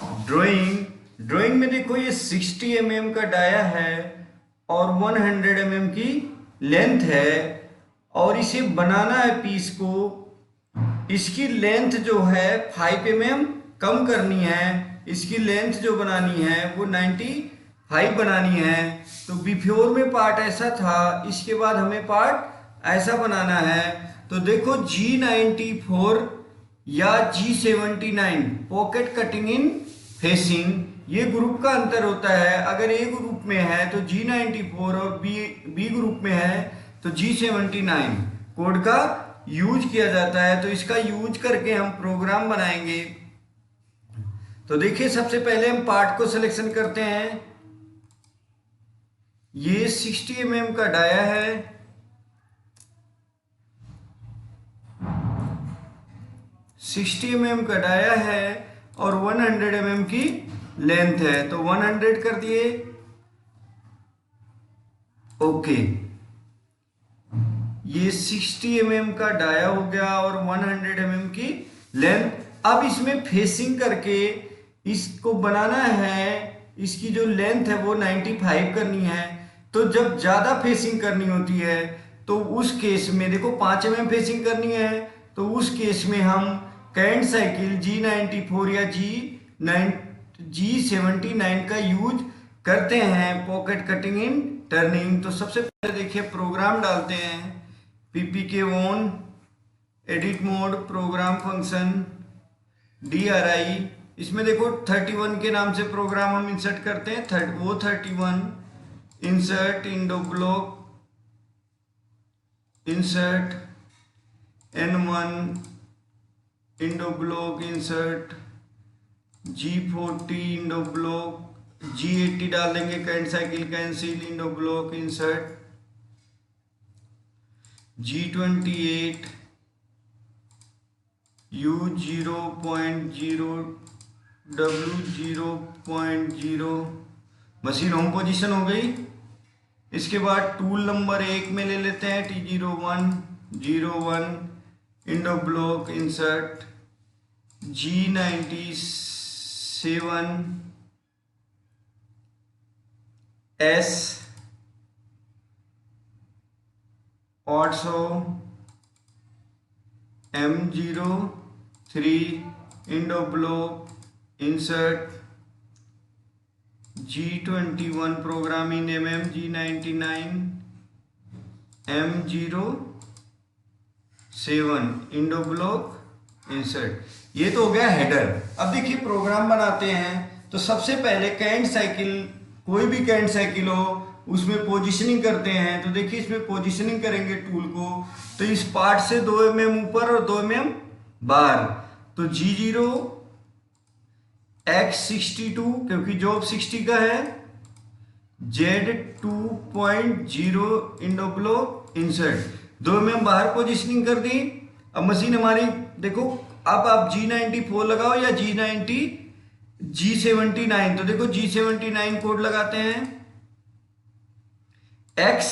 Drawing में देखो ये 60 mm का डाया है और 100 mm की लेंथ है और इसे बनाना है पीस को। इसकी लेंथ जो है 5 mm कम करनी है, इसकी लेंथ जो बनानी है वो 95 बनानी है। तो बिफोर में पार्ट ऐसा था, इसके बाद हमें पार्ट ऐसा बनाना है। तो देखो G94 या G79 pocket cutting in facing, ये ग्रुप का अंतर होता है। अगर ए ग्रुप में है तो G94 और बी ग्रुप में है तो G79 कोड का यूज किया जाता है। तो इसका यूज करके हम प्रोग्राम बनाएंगे। तो देखिए सबसे पहले हम पार्ट को सिलेक्शन करते हैं। ये 60 mm का डाया है, 60 mm का डाया है और 100 mm की लेंथ है। तो 100 कर दिए, ओके। ये 60 mm का डाया हो गया और 100 mm की लेंथ। अब इसमें फेसिंग करके इसको बनाना है, इसकी जो लेंथ है वो 95 करनी है। तो जब ज्यादा फेसिंग करनी होती है तो उस केस में देखो 5 mm फेसिंग करनी है, तो उस केस में हम कैंट साइकिल G94 या G79 का यूज करते हैं पॉकेट कटिंग इन टर्निंग। तो सबसे पहले देखिए प्रोग्राम डालते हैं, PPK on edit mode program function DRI। इसमें देखो 31 के नाम से प्रोग्राम हम इंसर्ट करते हैं। 31 insert end of block insert N1 end of block insert G40 end of block G80 डाल देंगे, canned cycle cancel end of block insert G28 U0.0 W0.0 machine home position हो गई। इसके बाद टूल नंबर 1 में ले लेते हैं T01 Indo block insert G97 S 800 M03 Indo block insert G21 programming G99 M07 Indo block insert. ये तो हो गया हेडर। अब देखिए प्रोग्राम बनाते हैं। तो सबसे पहले कैंट साइकिल, कोई भी कैंट साइकिल हो उसमें पोजीशनिंग करते हैं। तो देखिए इसमें पोजीशनिंग करेंगे टूल को, तो इस पार्ट से 2 mm ऊपर और 2 mm बाहर। तो G0 X62 क्योंकि जॉब 60 का है, Z2.0 Indo block insert, 2 mm बाहर पोजीशनिंग कर दी। अब मशीन हमारी देखो, अब आप G94 लगाओ या G79। तो देखो G79 कोड लगाते हैं। X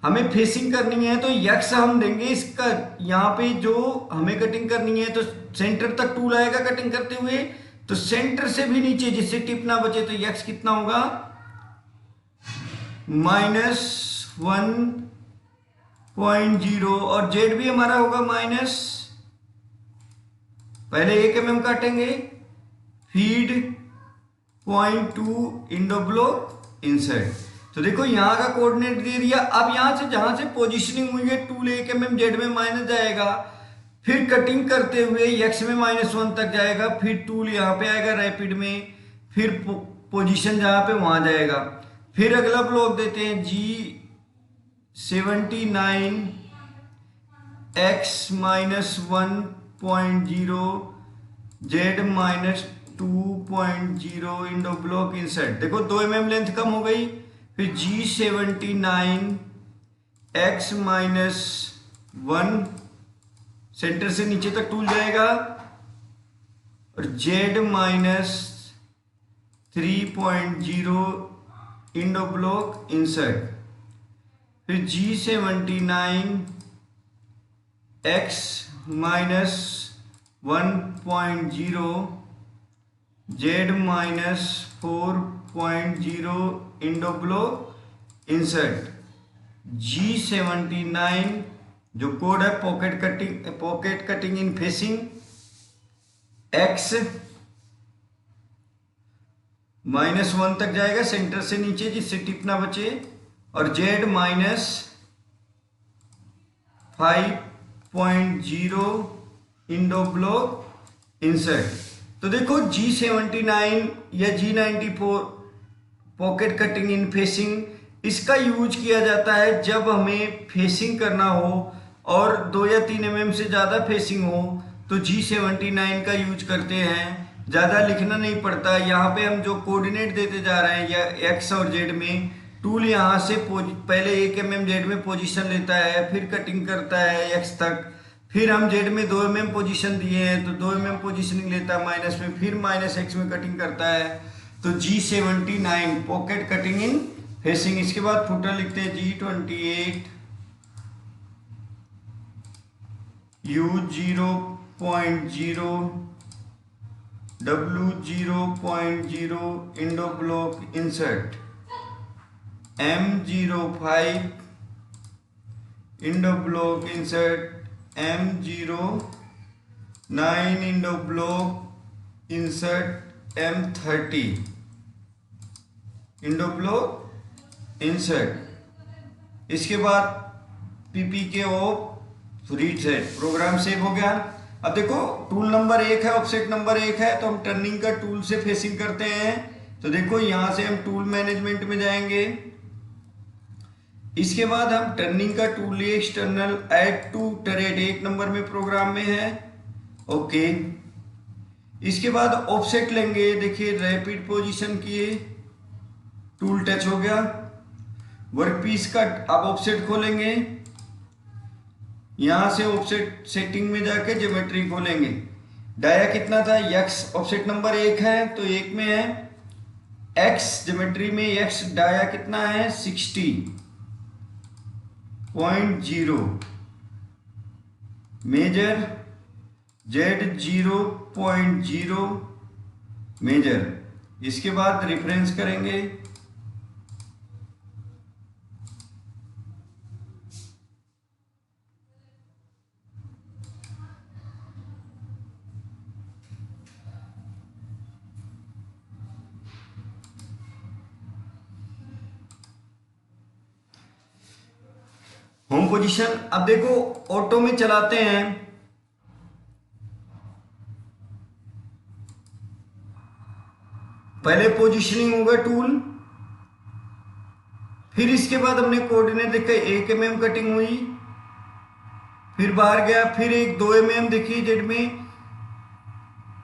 हमें फेसिंग करनी है तो X हम देंगे इसका, यहाँ पे जो हमें कटिंग करनी है तो सेंटर तक टूल आएगा कटिंग करते हुए, तो सेंटर से भी नीचे जिससे टिप ना बचे तो X कितना होगा -1.0 और Z भी हमारा होगा माइनस, पहले 1 mm काटेंगे, फीड 0.2 इंडो ब्लॉक इंसर्ट। तो देखो यहाँ का कोऑर्डिनेट दे दिया। अब यहाँ से जहां से पोजीशनिंग हुई है टूल 1 mm Z में माइनस जाएगा, फिर कटिंग करते हुए X में -1 तक जाएगा, फिर टूल यहाँ पे आएगा रैपिड में, फिर पोजीशन जहां पे वहां जाएगा। फिर अगला ब्लॉक देते हैं G79 X -1.0 Z -2.0 Indo block insert. देखो 2 mm लेंथ कम हो गई। फिर G79 X -1 सेंटर से नीचे तक टूल जाएगा और Z -3.0 इंडो ब्लॉक इंसर्ट। फिर G79 X -1.0 Z-4.0 Indo block insert G79 जो कोड है pocket cutting in facing X -1 तक जाएगा सेंटर से नीचे जिससे टिप ना बचे, और Z-5.0 इंडो ब्लॉक इंसर्ट। तो देखो G79 या G94 pocket cutting in facing, इसका यूज किया जाता है जब हमें फेसिंग करना हो और 2 या 3 mm से ज़्यादा फेसिंग हो तो G79 का यूज करते हैं। ज़्यादा लिखना नहीं पड़ता, यहाँ पे हम जो कोऑर्डिनेट देते जा रहे हैं या X और Z में, टूल यहाँ से पहले 1 mm Z में पोजीशन लेता है, फिर कटिंग करता है X तक, फिर हम Z में 2 mm पोजीशन दिए हैं तो 2 mm पोजीशनिंग लेता है माइनस में, फिर -X में कटिंग करता है। तो G79 pocket cutting in facing. इसके बाद फुटर लिखते हैं G28 U0.0 W0.0 end of block insert M05 end of block insert M09 end of block insert M30 end of block insert. इसके बाद PPK off read set, program save हो गया। अब देखो टूल नंबर 1 है, ऑफसेट नंबर 1 है, तो हम टर्निंग का टूल से फेसिंग करते हैं। तो देखो यहां से हम टूल मैनेजमेंट में जाएंगे। इसके बाद हम टर्निंग का टूल लिए एक्सटर्नल ऐड टू टरेड 1 नंबर में प्रोग्राम में है। ओके, इसके बाद ऑफसेट लेंगे। देखिए रैपिड पोजीशन किए, टूल टच हो गया। वर्कपीस का अब ऑफसेट खोलेंगे, यहां से ऑफसेट सेटिंग में जाके ज्योमेट्री खोलेंगे। डाया कितना था, X ऑफसेट नंबर 1 है तो 1 में है, X ज्योमेट्री में X डाया कितना है 60.0, मेजर Z0.0 मेजर। इसके बाद रेफरेंस करेंगे, होम पोजीशन। अब देखो ऑटो में चलाते हैं, पहले पोजीशनिंग होगा टूल, फिर इसके बाद हमने कोऑर्डिनेट देखा 1 mm कटिंग हुई, फिर बाहर गया, फिर एक 2 mm देखिए जेड में,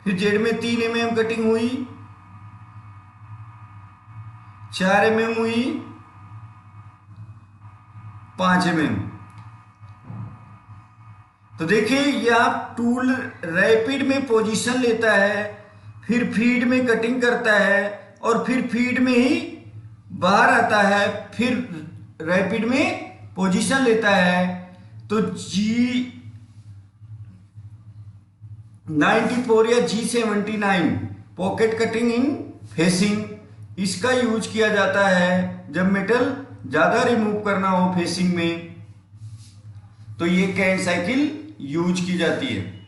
फिर जेड में 3 mm कटिंग हुई, 4 mm हुई, 5 mm। तो देखिए यह टूल रैपिड में पोजीशन लेता है, फिर फीड में कटिंग करता है और फिर फीड में ही बाहर आता है, फिर रैपिड में पोजीशन लेता है। तो G94 या G79 pocket cutting in facing, इसका यूज किया जाता है जब मेटल ज्यादा रिमूव करना हो फेसिंग में, तो ये कैंट साइकिल यूज की जाती है।